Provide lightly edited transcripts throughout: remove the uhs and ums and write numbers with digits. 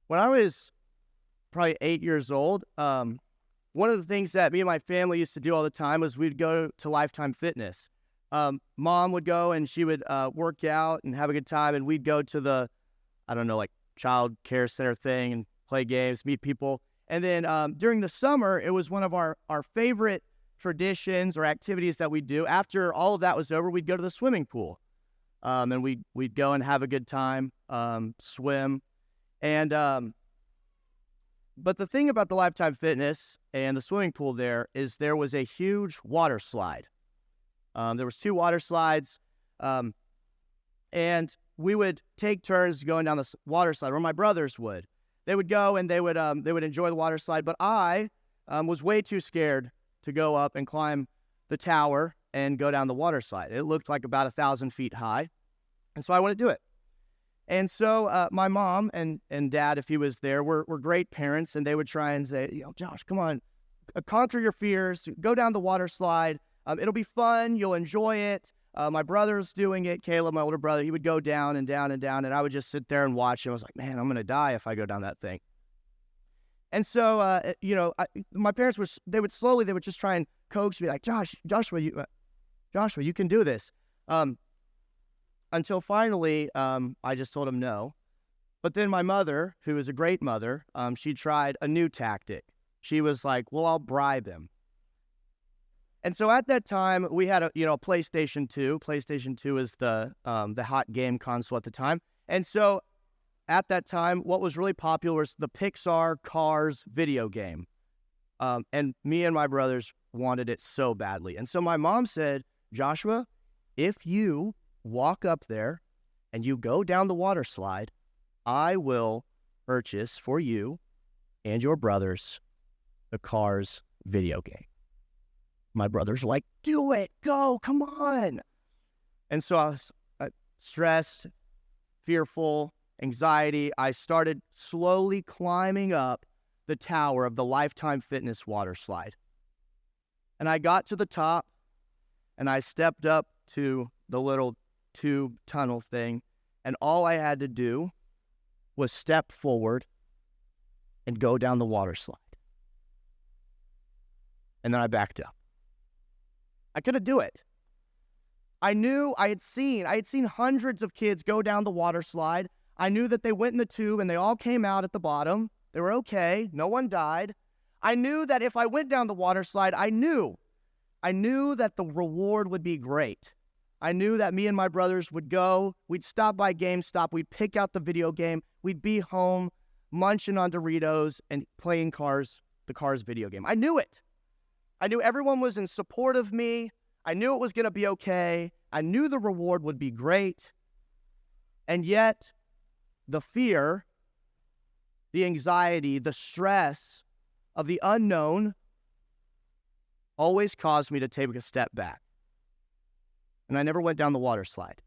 When I was probably 8 years old, one of the things that me and my family used to do all the time was we'd go to Lifetime Fitness. Mom would go and she would work out and have a good time, and we'd go to the, I don't know, like child care center thing and play games, meet people. And then during the summer, it was one of our favorite traditions or activities that we do. After all of that was over, we'd go to the swimming pool, and we'd go and have a good time, swim. And but the thing about the Lifetime Fitness and the swimming pool there is there was a huge water slide. There was two water slides, um, and we would take turns going down the water slide, or my brothers would. They would go and they would enjoy the water slide, but I was way too scared to go up and climb the tower and go down the water slide. It looked like about 1,000 feet high, and so I wouldn't do it. And so my mom and dad, if he was there, were great parents, and they would try and say, Josh, come on, conquer your fears, go down the water slide. It'll be fun. You'll enjoy it. My brother's doing it. Caleb, my older brother, he would go down and down and down, and I would just sit there and watch. And I was like, man, I'm going to die if I go down that thing. And so, my parents they would just try and coax me like, Joshua, you can do this. Until finally, I just told him no. But then my mother, who is a great mother, she tried a new tactic. She was like, well, I'll bribe him. And so at that time, we had a PlayStation 2. PlayStation 2 is the hot game console at the time. And so at that time, what was really popular was the Pixar Cars video game. And me and my brothers wanted it so badly. And so my mom said, Joshua, if you walk up there and you go down the water slide, I will purchase for you and your brothers the Cars video game. My brothers were like, do it, go, come on. And so I was stressed, fearful, anxiety. I started slowly climbing up the tower of the Lifetime Fitness water slide. And I got to the top, and I stepped up to the little tube tunnel thing, and all I had to do was step forward and go down the water slide. And then I backed up. I couldn't do it. I knew I had seen hundreds of kids go down the water slide. I knew that they went in the tube and they all came out at the bottom. They were okay. No one died. I knew that if I went down the water slide, I knew that the reward would be great. I knew that me and my brothers would go, we'd stop by GameStop, we'd pick out the video game, we'd be home munching on Doritos and playing the Cars video game. I knew it. I knew everyone was in support of me. I knew it was going to be okay. I knew the reward would be great. And yet, the fear, the anxiety, the stress of the unknown always caused me to take a step back. And I never went down the water slide.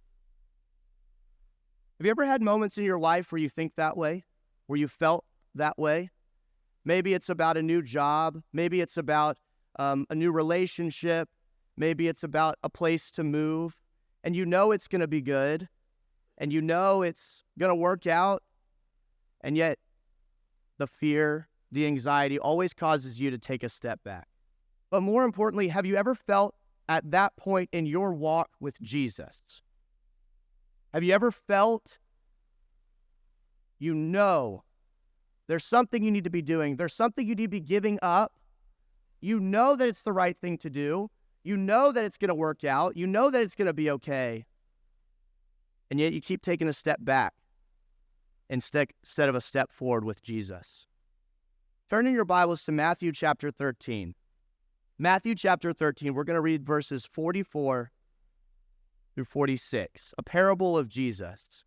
Have you ever had moments in your life where you think that way? Where you felt that way? Maybe it's about a new job. Maybe it's about a new relationship. Maybe it's about a place to move. And you know it's going to be good. And you know it's going to work out. And yet, the fear, the anxiety always causes you to take a step back. But more importantly, have you ever felt at that point in your walk with Jesus? Have you ever felt, there's something you need to be doing. There's something you need to be giving up. You know that it's the right thing to do. You know that it's going to work out. You know that it's going to be okay. And yet you keep taking a step back instead of a step forward with Jesus. Turn in your Bibles to Matthew chapter 13. Matthew chapter 13, we're going to read verses 44 through 46, a parable of Jesus.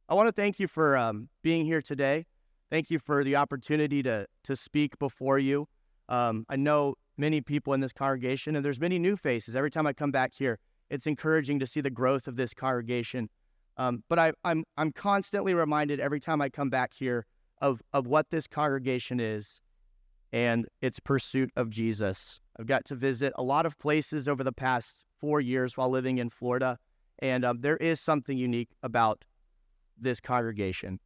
I want to thank you for being here today. Thank you for the opportunity to speak before you. I know many people in this congregation, and there's many new faces. Every time I come back here, it's encouraging to see the growth of this congregation. But I'm constantly reminded every time I come back here of what this congregation is and its pursuit of Jesus. I've got to visit a lot of places over the past 4 years while living in Florida, and there is something unique about this congregation.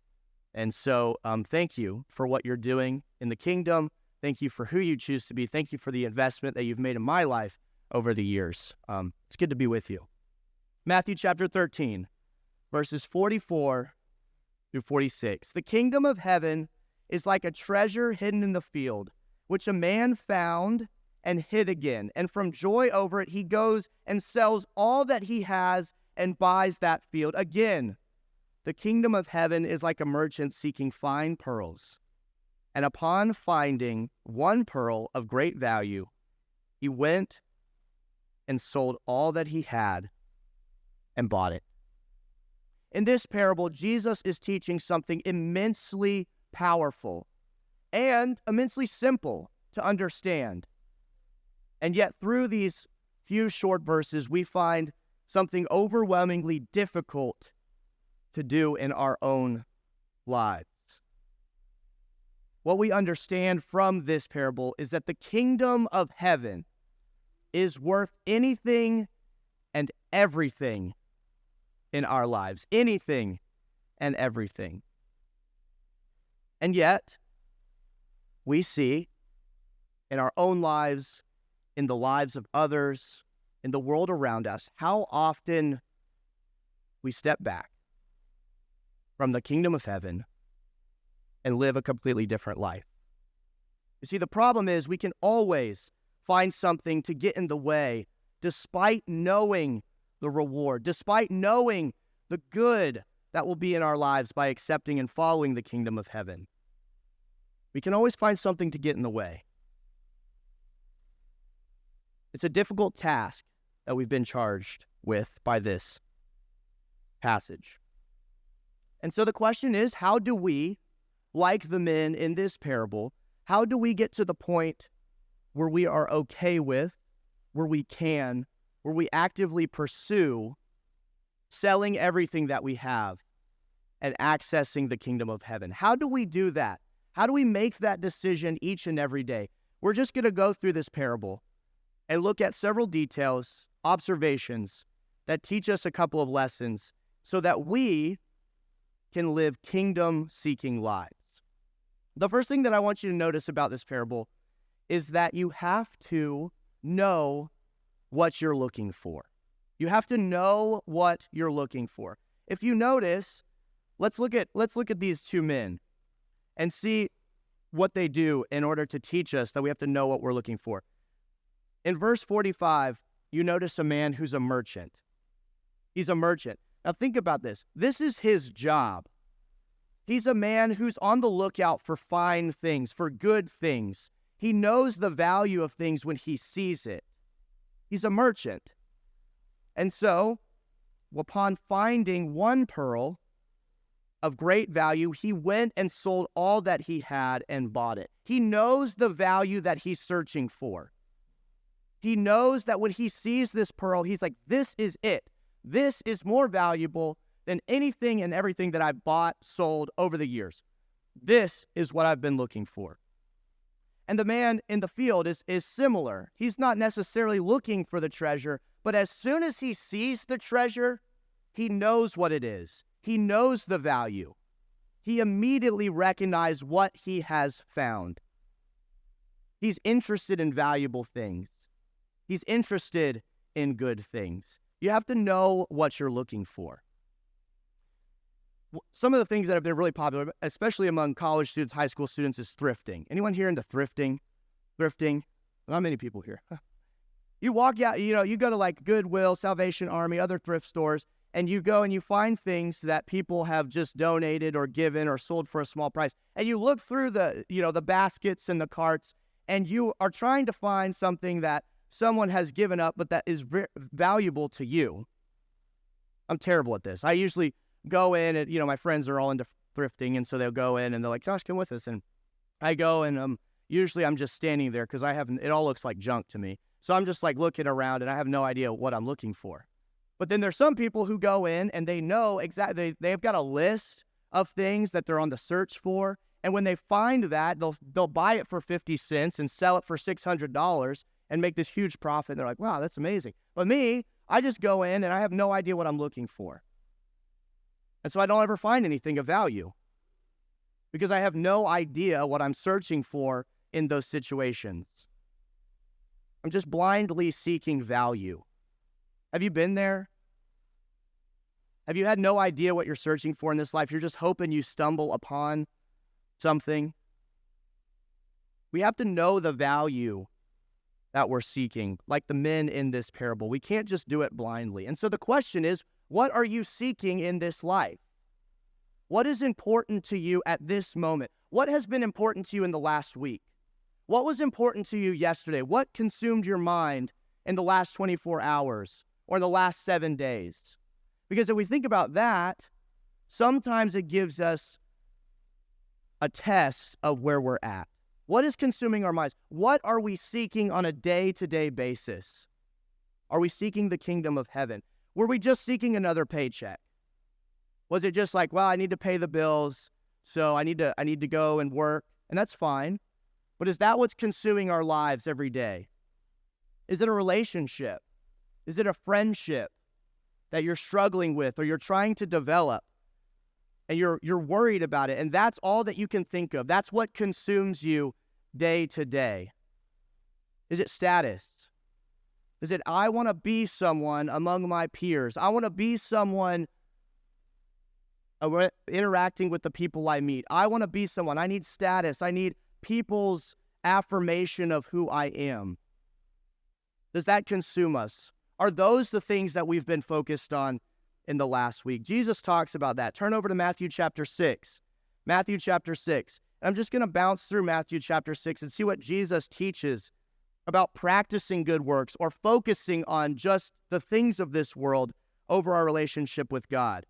And so thank you for what you're doing in the kingdom. Thank you for who you choose to be. Thank you for the investment that you've made in my life over the years. It's good to be with you. Matthew chapter 13, verses 44 through 46. The kingdom of heaven is like a treasure hidden in the field, which a man found and hid again. And from joy over it, he goes and sells all that he has and buys that field. Again, the kingdom of heaven is like a merchant seeking fine pearls. And upon finding one pearl of great value, he went and sold all that he had and bought it. In this parable, Jesus is teaching something immensely powerful and immensely simple to understand. And yet, through these few short verses, we find something overwhelmingly difficult to do in our own lives. What we understand from this parable is that the kingdom of heaven is worth anything and everything in our lives. Anything and everything. And yet, we see in our own lives, in the lives of others, in the world around us, how often we step back from the kingdom of heaven and live a completely different life. You see, the problem is we can always find something to get in the way despite knowing the reward, despite knowing the good that will be in our lives by accepting and following the kingdom of heaven. We can always find something to get in the way. It's a difficult task that we've been charged with by this passage. And so the question is, how do we, like the men in this parable, how do we get to the point where we are okay with, where we actively pursue selling everything that we have and accessing the kingdom of heaven? How do we do that? How do we make that decision each and every day? We're just going to go through this parable and look at several details, observations that teach us a couple of lessons so that we can live kingdom-seeking lives. The first thing that I want you to notice about this parable is that you have to know what you're looking for. You have to know what you're looking for. If you notice, let's look at these two men and see what they do in order to teach us that we have to know what we're looking for. In verse 45, you notice a man who's a merchant. He's a merchant. Now think about this. This is his job. He's a man who's on the lookout for fine things, for good things. He knows the value of things when he sees it. He's a merchant. And so, upon finding one pearl of great value, he went and sold all that he had and bought it. He knows the value that he's searching for. He knows that when he sees this pearl, he's like, this is it. This is more valuable than anything and everything that I've bought, sold over the years. This is what I've been looking for. And the man in the field is similar. He's not necessarily looking for the treasure, but as soon as he sees the treasure, he knows what it is. He knows the value. He immediately recognizes what he has found. He's interested in valuable things. He's interested in good things. You have to know what you're looking for. Some of the things that have been really popular, especially among college students, high school students, is thrifting. Anyone here into thrifting? Thrifting? Not many people here. You walk out, you go to like Goodwill, Salvation Army, other thrift stores, and you go and you find things that people have just donated or given or sold for a small price. And you look through the baskets and the carts, and you are trying to find something that someone has given up, but that is valuable to you. I'm terrible at this. I usually go in and, my friends are all into thrifting, and so they'll go in and they're like, Josh, come with us. And I go and usually I'm just standing there because it all looks like junk to me. So I'm just like looking around and I have no idea what I'm looking for. But then there's some people who go in and they know exactly, they've got a list of things that they're on the search for. And when they find that, they'll buy it for 50 cents and sell it for $600 and make this huge profit. And they're like, wow, that's amazing. But me, I just go in and I have no idea what I'm looking for. And so I don't ever find anything of value. because I have no idea what I'm searching for in those situations. I'm just blindly seeking value. Have you been there? Have you had no idea what you're searching for in this life? You're just hoping you stumble upon something. We have to know the value that we're seeking, like the men in this parable. We can't just do it blindly. And so the question is, what are you seeking in this life? What is important to you at this moment? What has been important to you in the last week? What was important to you yesterday? What consumed your mind in the last 24 hours or in the last 7 days? Because if we think about that, sometimes it gives us a test of where we're at. What is consuming our minds? What are we seeking on a day-to-day basis? Are we seeking the kingdom of heaven? Were we just seeking another paycheck? Was it just like, well, I need to pay the bills, so I need to go and work, and that's fine. But is that what's consuming our lives every day? Is it a relationship? Is it a friendship that you're struggling with or you're trying to develop and you're worried about it, and that's all that you can think of? That's what consumes you day to day. Is it status? Is it, I want to be someone among my peers? I want to be someone interacting with the people I meet. I want to be someone. I need status. I need people's affirmation of who I am. Does that consume us? Are those the things that we've been focused on in the last week? Jesus talks about that. Turn over to Matthew chapter 6. Matthew chapter 6. I'm just going to bounce through Matthew chapter 6 and see what Jesus teaches about practicing good works or focusing on just the things of this world over our relationship with God.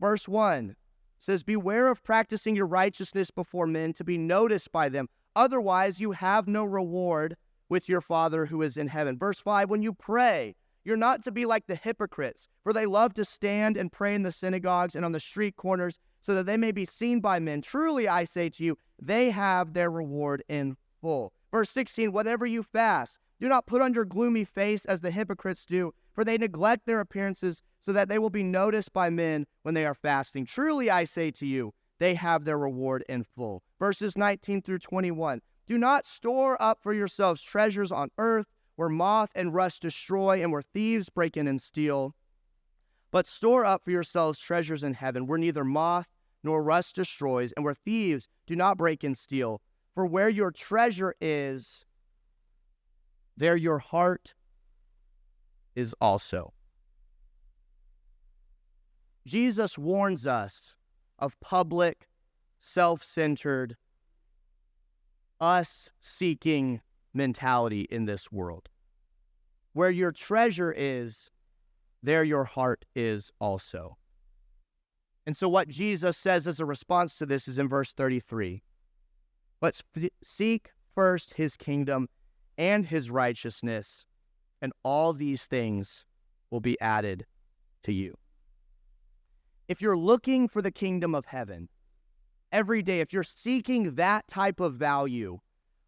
Verse 1 says, beware of practicing your righteousness before men to be noticed by them. Otherwise, you have no reward with your Father who is in heaven. Verse 5, when you pray, you're not to be like the hypocrites, for they love to stand and pray in the synagogues and on the street corners so that they may be seen by men. Truly, I say to you, they have their reward in full. Verse 16, whatever you fast, do not put on your gloomy face as the hypocrites do, for they neglect their appearances so that they will be noticed by men when they are fasting. Truly, I say to you, they have their reward in full. Verses 19 through 21, do not store up for yourselves treasures on earth where moth and rust destroy and where thieves break in and steal. But store up for yourselves treasures in heaven where neither moth nor rust destroys and where thieves do not break and steal. For where your treasure is, there your heart is also. Jesus warns us of public, self-centered, us-seeking mentality in this world. Where your treasure is, there your heart is also. And so what Jesus says as a response to this is in verse 33. Let's seek first his kingdom and his righteousness, and all these things will be added to you. If you're looking for the kingdom of heaven every day, if you're seeking that type of value,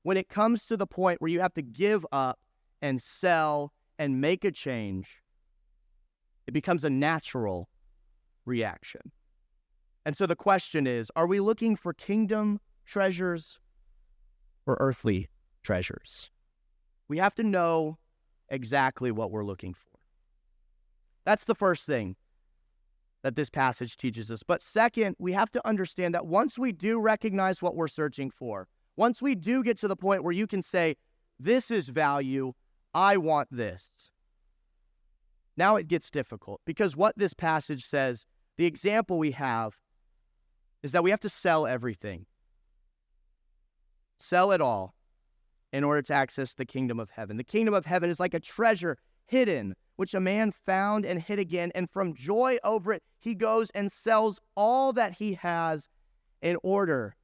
when it comes to the point where you have to give up and sell and make a change, it becomes a natural reaction. And so the question is, are we looking for kingdom treasures or earthly treasures? We have to know exactly what we're looking for. That's the first thing that this passage teaches us. But second, we have to understand that once we do recognize what we're searching for, once we do get to the point where you can say, this is value, I want this, now it gets difficult. Because what this passage says, the example we have, is that we have to sell everything. Sell it all in order to access the kingdom of heaven. The kingdom of heaven is like a treasure hidden, which a man found and hid again, and from joy over it, he goes and sells all that he has in order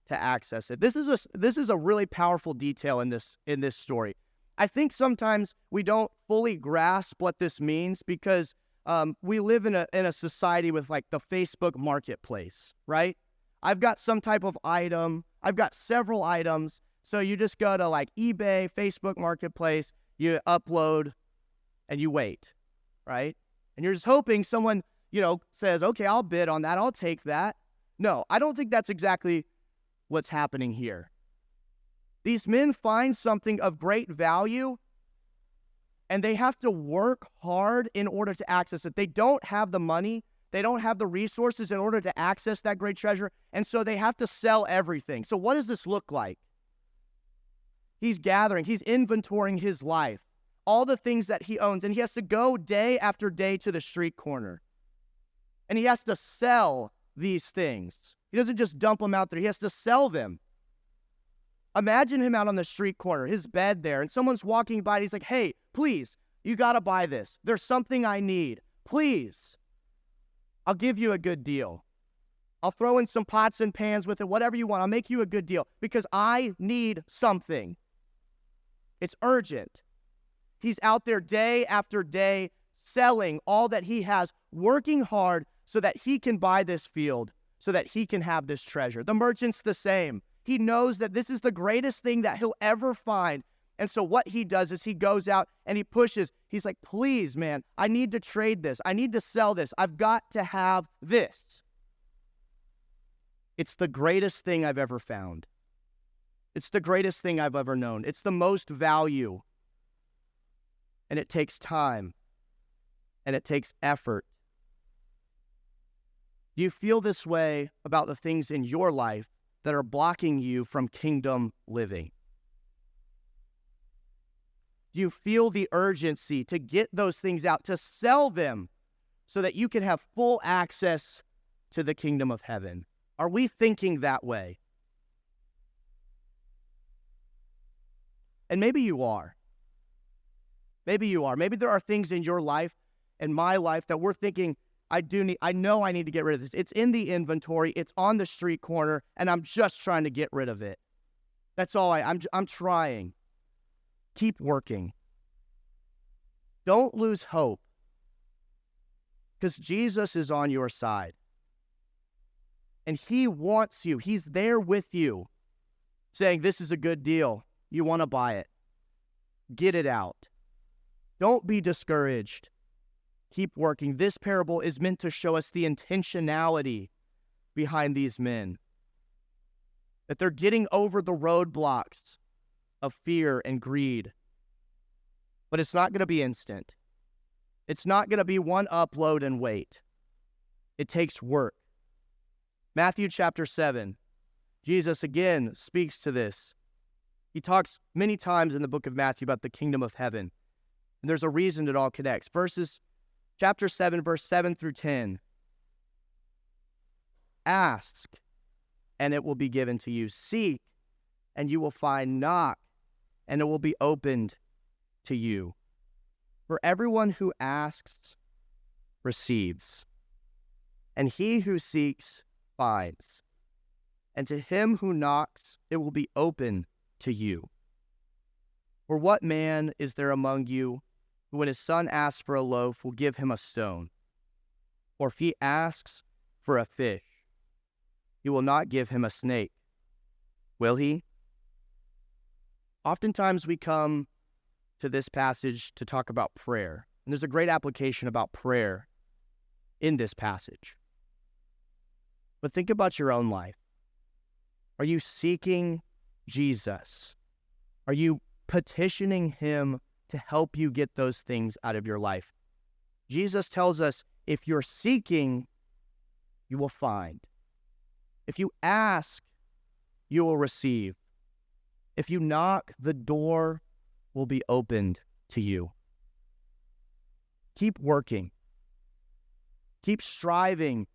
to access it. This is a really powerful detail in this story. I think sometimes we don't fully grasp what this means because we live in a society with like the Facebook marketplace, right? I've got some type of item. I've got several items. So you just go to like eBay, Facebook Marketplace, you upload, and you wait, right? And you're just hoping someone, says, okay, I'll bid on that. I'll take that. No, I don't think that's exactly what's happening here. These men find something of great value, and they have to work hard in order to access it. They don't have the money. They don't have the resources in order to access that great treasure, and so they have to sell everything. So what does this look like? He's gathering, he's inventorying his life, all the things that he owns, and he has to go day after day to the street corner. And he has to sell these things. He doesn't just dump them out there. He has to sell them. Imagine him out on the street corner, his bed there, and someone's walking by and he's like, hey, please, you got to buy this. There's something I need. Please. I'll give you a good deal. I'll throw in some pots and pans with it, whatever you want. I'll make you a good deal because I need something. It's urgent. He's out there day after day selling all that he has, working hard so that he can buy this field, so that he can have this treasure. The merchant's the same. He knows that this is the greatest thing that he'll ever find. And so what he does is he goes out and he pushes. He's like, please, man, I need to trade this. I need to sell this. I've got to have this. It's the greatest thing I've ever found. It's the greatest thing I've ever known. It's the most value. And it takes time. And it takes effort. Do you feel this way about the things in your life that are blocking you from kingdom living? Do you feel the urgency to get those things out, to sell them so that you can have full access to the kingdom of heaven? Are we thinking that way? And maybe you are. Maybe you are. Maybe there are things in your life and my life that we're thinking, I know I need to get rid of this. It's in the inventory. It's on the street corner, and I'm just trying to get rid of it. That's all I'm trying. Keep working. Don't lose hope, because Jesus is on your side. And he wants you. He's there with you, saying, this is a good deal. You want to buy it. Get it out. Don't be discouraged. Keep working. This parable is meant to show us the intentionality behind these men. That they're getting over the roadblocks of fear and greed. But it's not going to be instant. It's not going to be one upload and wait. It takes work. Matthew chapter 7, Jesus again speaks to this. He talks many times in the book of Matthew about the kingdom of heaven. And there's a reason it all connects. Chapter 7, verse 7 through 10. Ask, and it will be given to you. Seek, and you will find. Knock, and it will be opened to you. For everyone who asks receives, and he who seeks finds. And to him who knocks, it will be open to you. For what man is there among you who, when his son asks for a loaf, will give him a stone? Or if he asks for a fish, he will not give him a snake, will he? Oftentimes we come to this passage to talk about prayer. And there's a great application about prayer in this passage. But think about your own life. Are you seeking Jesus? Are you petitioning him to help you get those things out of your life? Jesus tells us, if you're seeking, you will find. If you ask, you will receive. If you knock, the door will be opened to you. Keep working. Keep striving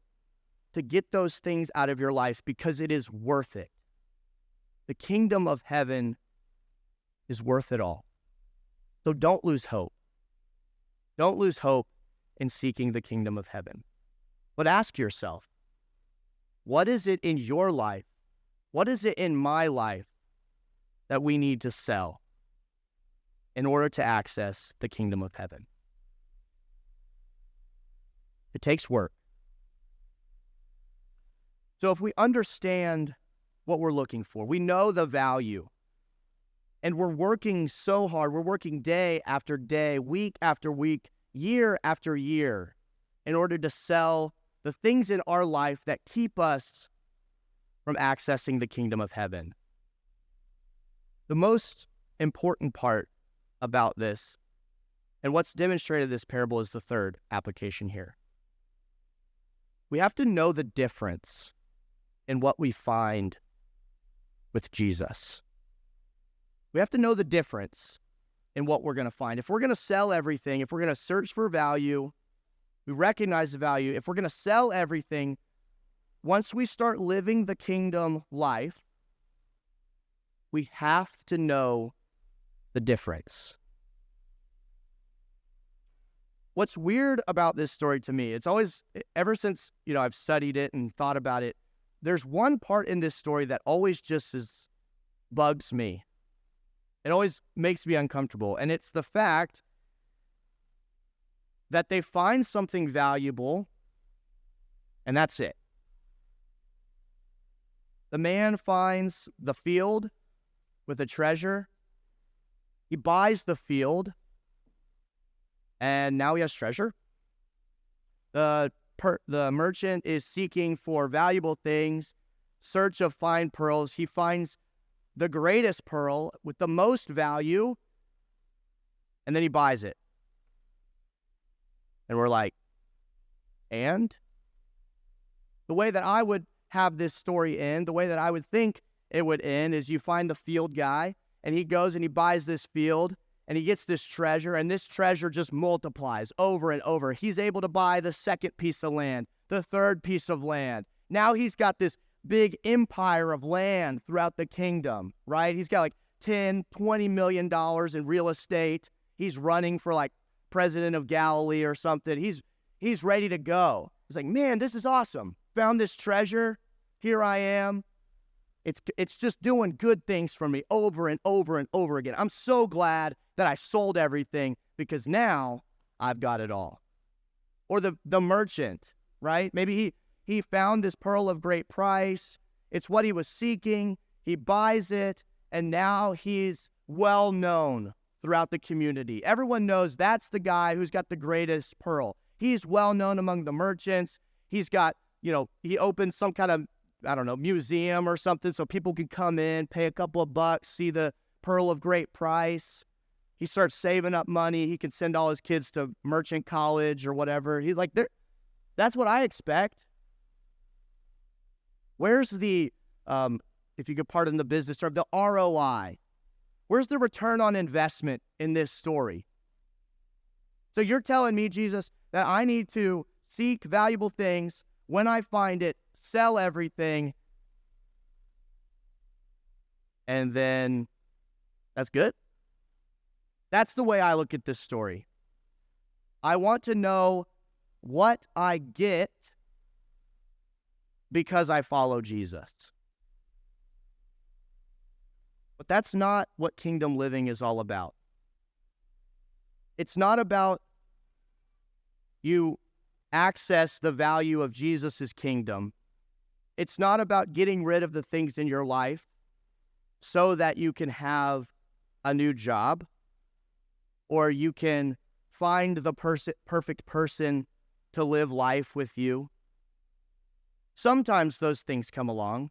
to get those things out of your life because it is worth it. The kingdom of heaven is worth it all. So don't lose hope. Don't lose hope in seeking the kingdom of heaven. But ask yourself, what is it in your life? What is it in my life that we need to sell in order to access the kingdom of heaven? It takes work. So if we understand what we're looking for, we know the value, and we're working so hard, we're working day after day, week after week, year after year, in order to sell the things in our life that keep us from accessing the kingdom of heaven. The most important part about this, and what's demonstrated in this parable, is the third application here. We have to know the difference in what we find with Jesus. We have to know the difference in what we're going to find. If we're going to sell everything, if we're going to search for value, we recognize the value. If we're going to sell everything, once we start living the kingdom life, we have to know the difference. What's weird about this story to me, it's always, ever since, I've studied it and thought about it, there's one part in this story that always just bugs me. It always makes me uncomfortable. And it's the fact that they find something valuable, and that's it. The man finds the field with a treasure. He buys the field, and now he has treasure. The merchant is seeking for valuable things, search of fine pearls. He finds the greatest pearl with the most value, and then he buys it. And we're like, and? The way that I would have this story end, the way that I would think it would end, is you find the field guy, and he goes and he buys this field, and he gets this treasure, and this treasure just multiplies over and over. He's able to buy the second piece of land, the third piece of land. Now he's got this big empire of land throughout the kingdom, right? He's got like $10-20 million in real estate. He's running for like president of Galilee or something. He's ready to go. He's like, man, this is awesome. Found this treasure. Here I am. It's just doing good things for me over and over and over again. I'm so glad that I sold everything because now I've got it all. Or the merchant, right? Maybe he found this pearl of great price. It's what he was seeking. He buys it, and now he's well known throughout the community. Everyone knows that's the guy who's got the greatest pearl. He's well known among the merchants. He's got, he opens some kind of, museum or something so people can come in, pay a couple of bucks, see the pearl of great price. He starts saving up money. He can send all his kids to merchant college or whatever. He's like, that's what I expect. Where's the, if you could pardon the business term, the ROI? Where's the return on investment in this story? So you're telling me, Jesus, that I need to seek valuable things. When I find it, sell everything, and then that's good? That's the way I look at this story. I want to know what I get because I follow Jesus. But that's not what kingdom living is all about. It's not about you access the value of Jesus' kingdom. It's not about getting rid of the things in your life so that you can have a new job or you can find the perfect person to live life with you. Sometimes those things come along,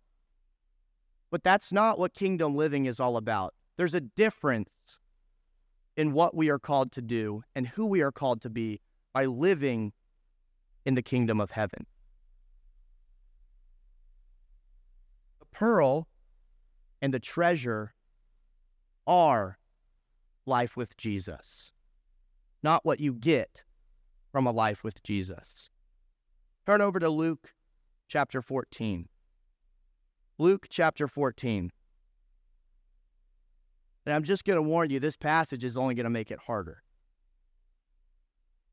but that's not what kingdom living is all about. There's a difference in what we are called to do and who we are called to be by living in the kingdom of heaven. The pearl and the treasure are life with Jesus, not what you get from a life with Jesus. Turn over to Luke chapter 14. Luke chapter 14. And I'm just going to warn you, this passage is only going to make it harder.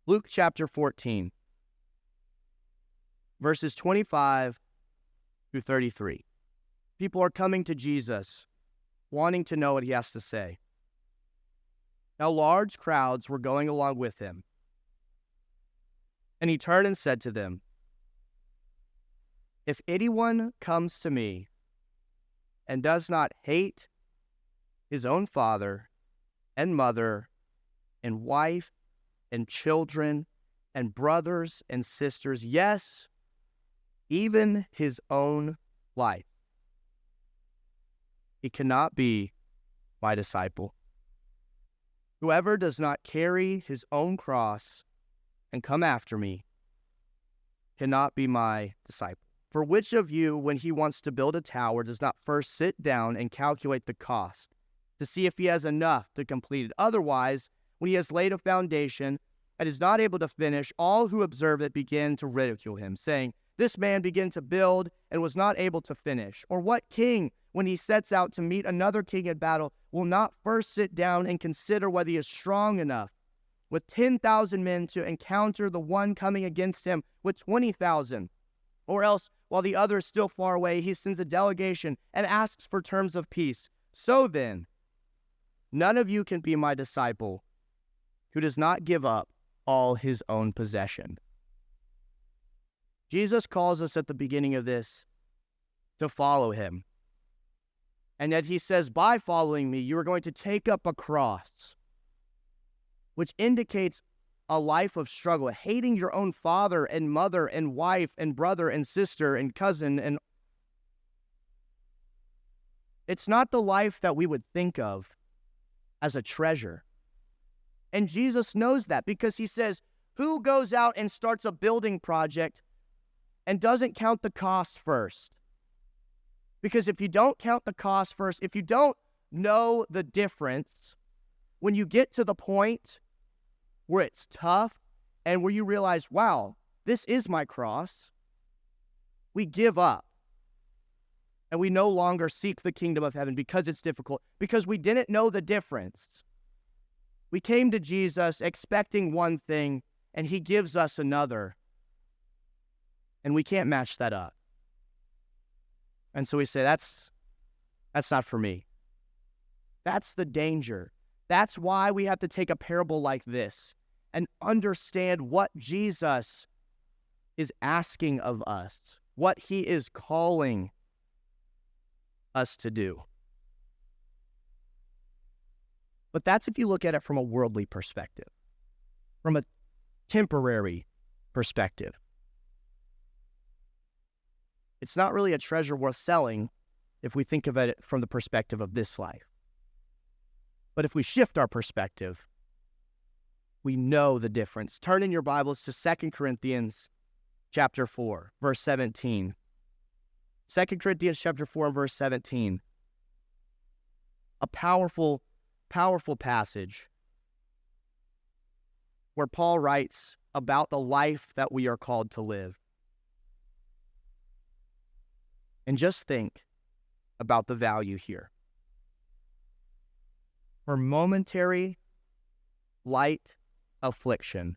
Luke chapter 14, verses 25 through 33. People are coming to Jesus, wanting to know what he has to say. Now large crowds were going along with him. And he turned and said to them, "If anyone comes to me and does not hate his own father and mother and wife and children and brothers and sisters, yes, even his own life, he cannot be my disciple. Whoever does not carry his own cross and come after me cannot be my disciple. For which of you, when he wants to build a tower, does not first sit down and calculate the cost to see if he has enough to complete it? Otherwise, when he has laid a foundation and is not able to finish, all who observe it begin to ridicule him, saying, "This man began to build and was not able to finish." Or what king, when he sets out to meet another king in battle, will not first sit down and consider whether he is strong enough with 10,000 men to encounter the one coming against him with 20,000? Or else, while the other is still far away, he sends a delegation and asks for terms of peace. So then, none of you can be my disciple who does not give up all his own possession. Jesus calls us at the beginning of this to follow him. And yet he says, by following me, you are going to take up a cross, which indicates a life of struggle, hating your own father and mother and wife and brother and sister and cousin. And it's not the life that we would think of as a treasure. And Jesus knows that, because he says, who goes out and starts a building project and doesn't count the cost first? Because if you don't count the cost first, if you don't know the difference, when you get to the point where it's tough and where you realize, wow, this is my cross, we give up. And we no longer seek the kingdom of heaven because it's difficult, because we didn't know the difference. We came to Jesus expecting one thing, and he gives us another. And we can't match that up. And so we say, that's not for me. That's the danger. That's why we have to take a parable like this and understand what Jesus is asking of us, what he is calling us to do. But that's if you look at it from a worldly perspective, from a temporary perspective. It's not really a treasure worth selling if we think of it from the perspective of this life. But if we shift our perspective, we know the difference. Turn in your Bibles to 2 Corinthians chapter 4, verse 17. 2 Corinthians chapter 4 and verse 17. A powerful passage where Paul writes about the life that we are called to live. And just think about the value here. For momentary light affliction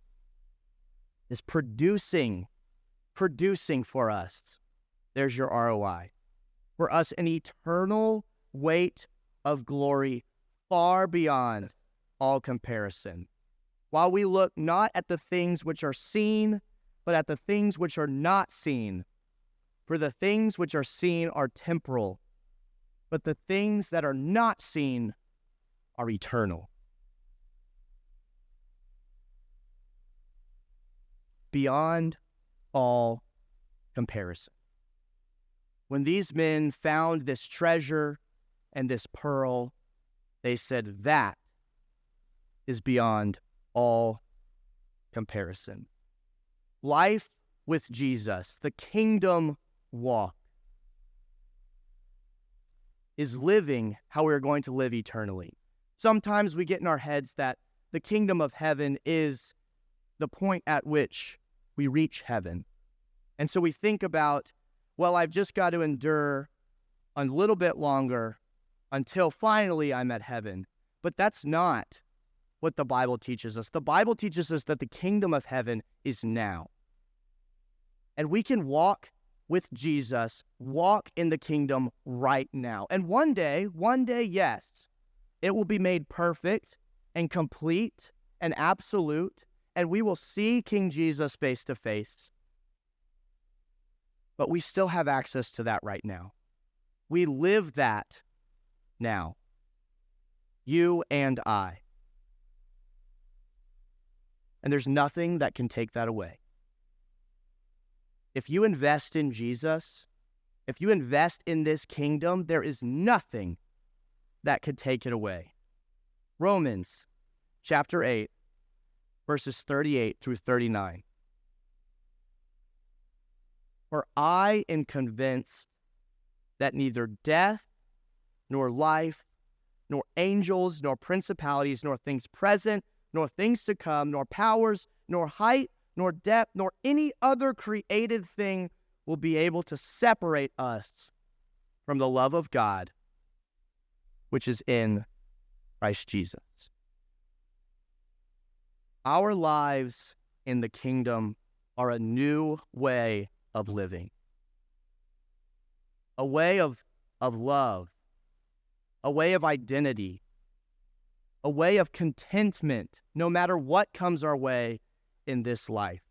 is producing for us, there's your ROI, for us an eternal weight of glory far beyond all comparison. While we look not at the things which are seen, but at the things which are not seen. For the things which are seen are temporal, but the things that are not seen are eternal. Beyond all comparison. When these men found this treasure and this pearl, they said, that is beyond all comparison. Life with Jesus, the kingdom walk, is living how we're going to live eternally. Sometimes we get in our heads that the kingdom of heaven is the point at which we reach heaven. And so we think about, well, I've just got to endure a little bit longer until finally I'm at heaven. But that's not what the Bible teaches us. The Bible teaches us that the kingdom of heaven is now. And we can walk with Jesus, walk in the kingdom right now. And one day, yes, it will be made perfect and complete and absolute, and we will see King Jesus face to face. But we still have access to that right now. We live that now. You and I. And there's nothing that can take that away. If you invest in Jesus, if you invest in this kingdom, there is nothing that could take it away. Romans chapter 8, verses 38 through 39. For I am convinced that neither death, nor life, nor angels, nor principalities, nor things present, nor things to come, nor powers, nor height, nor depth, nor any other created thing will be able to separate us from the love of God, which is in Christ Jesus. Our lives in the kingdom are a new way of living, a way of love, a way of identity, a way of contentment, no matter what comes our way in this life,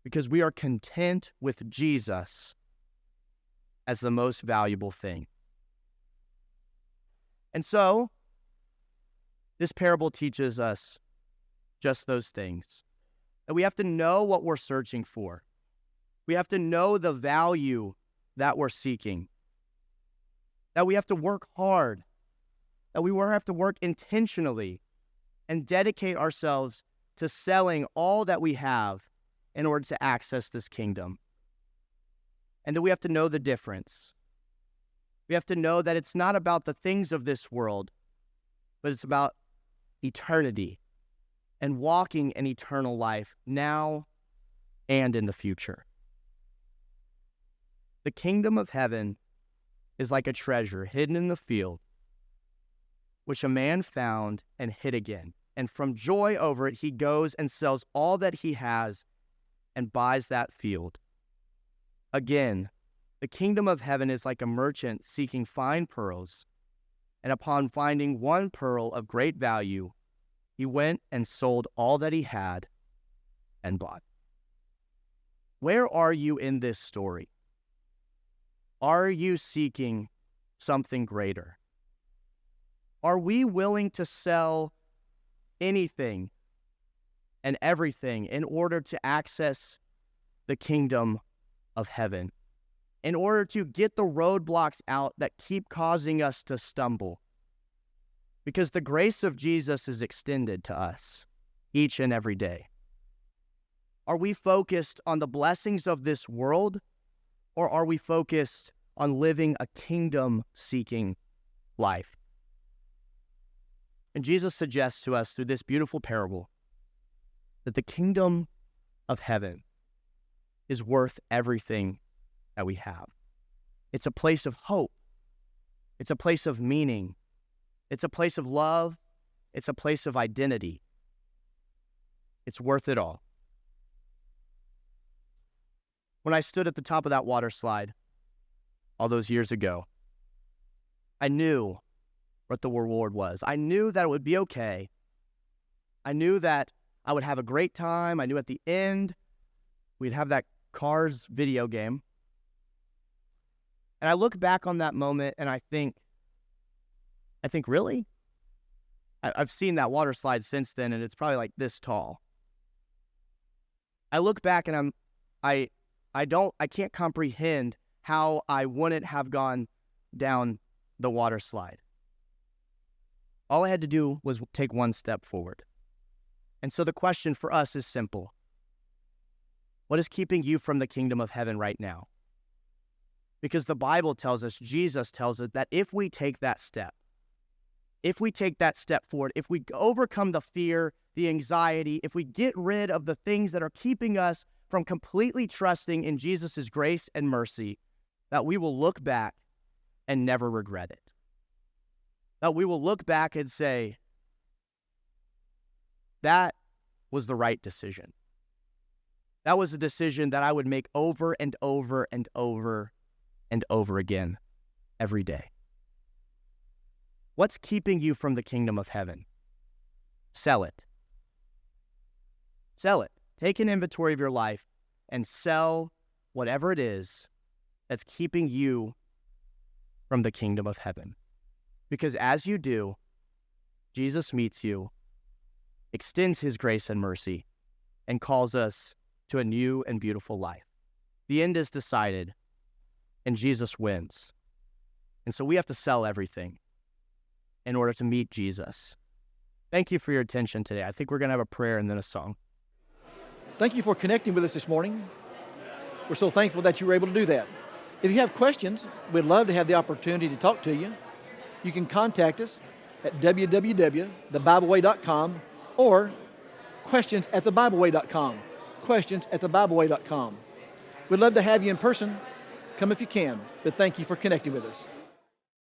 because we are content with Jesus as the most valuable thing. And so, this parable teaches us just those things. That we have to know what we're searching for. We have to know the value that we're seeking. That we have to work hard. That we have to work intentionally and dedicate ourselves to selling all that we have in order to access this kingdom. And that we have to know the difference. We have to know that it's not about the things of this world, but it's about eternity and walking an eternal life now and in the future. The kingdom of heaven is like a treasure hidden in the field, which a man found and hid again. And from joy over it, he goes and sells all that he has and buys that field. Again, the kingdom of heaven is like a merchant seeking fine pearls, and upon finding one pearl of great value, he went and sold all that he had and bought. Where are you in this story? Are you seeking something greater? Are we willing to sell anything and everything in order to access the kingdom of heaven? In order to get the roadblocks out that keep causing us to stumble? Because the grace of Jesus is extended to us each and every day. Are we focused on the blessings of this world, or are we focused on living a kingdom-seeking life? And Jesus suggests to us through this beautiful parable that the kingdom of heaven is worth everything that we have. It's a place of hope. It's a place of meaning. It's a place of love. It's a place of identity. It's worth it all. When I stood at the top of that water slide all those years ago, I knew what the reward was. I knew that it would be okay. I knew that I would have a great time. I knew at the end we'd have that Cars video game. And I look back on that moment and I think, really? I've seen that water slide since then, and it's probably like this tall. I look back and I can't comprehend how I wouldn't have gone down the water slide. All I had to do was take one step forward. And so the question for us is simple. What is keeping you from the kingdom of heaven right now? Because the Bible tells us, Jesus tells us that if we take that step forward, if we overcome the fear, the anxiety, if we get rid of the things that are keeping us from completely trusting in Jesus' grace and mercy, that we will look back and never regret it. That we will look back and say, that was the right decision. That was a decision that I would make over and over and over and over again every day. What's keeping you from the kingdom of heaven? Sell it. Sell it. Take an inventory of your life and sell whatever it is that's keeping you from the kingdom of heaven. Because as you do, Jesus meets you, extends his grace and mercy, and calls us to a new and beautiful life. The end is decided, and Jesus wins. And so we have to sell everything in order to meet Jesus. Thank you for your attention today. I think we're going to have a prayer and then a song. Thank you for connecting with us this morning. We're so thankful that you were able to do that. If you have questions, we'd love to have the opportunity to talk to you. You can contact us at www.thebibleway.com or questions@thebibleway.com. Questions@thebibleway.com. We'd love to have you in person. Come if you can, but thank you for connecting with us.